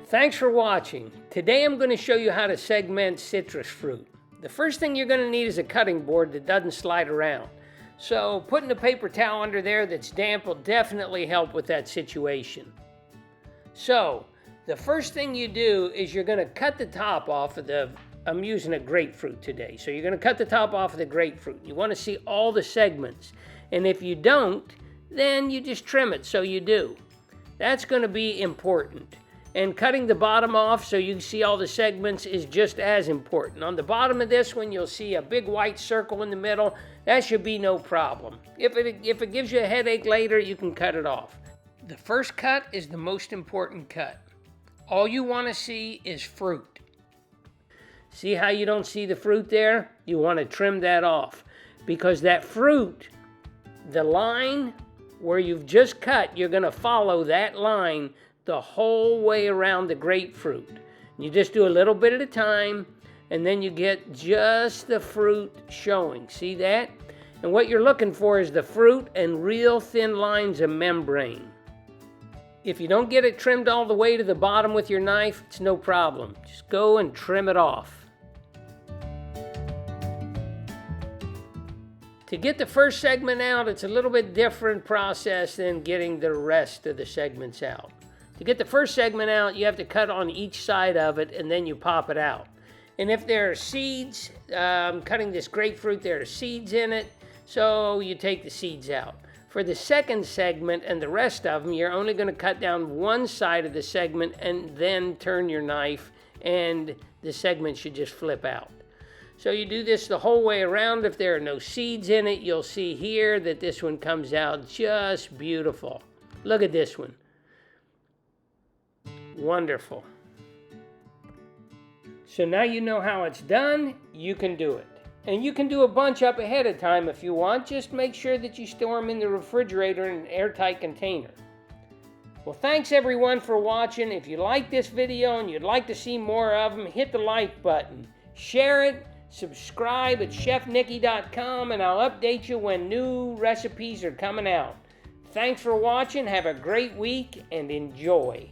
Thanks for watching. Today I'm going to show you how to segment citrus fruit. The first thing you're going to need is a cutting board that doesn't slide around. So putting a paper towel under there that's damp will definitely help with that situation. So the first thing you do is you're going to cut the top off of I'm using a grapefruit today. So you're going to cut the top off of the grapefruit. You want to see all the segments. And if you don't, then you just trim it so you do. That's going to be important. And cutting the bottom off so you can see all the segments is just as important. On the bottom of this one, you'll see a big white circle in the middle. That should be no problem. If it gives you a headache later, you can cut it off. The first cut is the most important cut. All you want to see is fruit. See how you don't see the fruit there? You want to trim that off. Because that fruit, the line where you've just cut, you're going to follow that line the whole way around the grapefruit. You just do a little bit at a time, and then you get just the fruit showing. See that? And what you're looking for is the fruit and real thin lines of membrane. If you don't get it trimmed all the way to the bottom with your knife, it's no problem. Just go and trim it off. To get the first segment out, it's a little bit different process than getting the rest of the segments out. To get the first segment out, you have to cut on each side of it and then you pop it out. And if there are seeds, cutting this grapefruit, there are seeds in it, so you take the seeds out. For the second segment and the rest of them, you're only going to cut down one side of the segment and then turn your knife, and the segment should just flip out. So you do this the whole way around. If there are no seeds in it, you'll see here that this one comes out just beautiful. Look at this one. Wonderful. So now you know how it's done, you can do it. And you can do a bunch up ahead of time if you want. Just make sure that you store them in the refrigerator in an airtight container. Well, thanks everyone for watching. If you like this video and you'd like to see more of them, hit the like button. Share it, subscribe at chefnicky.com, and I'll update you when new recipes are coming out. Thanks for watching, have a great week, and enjoy.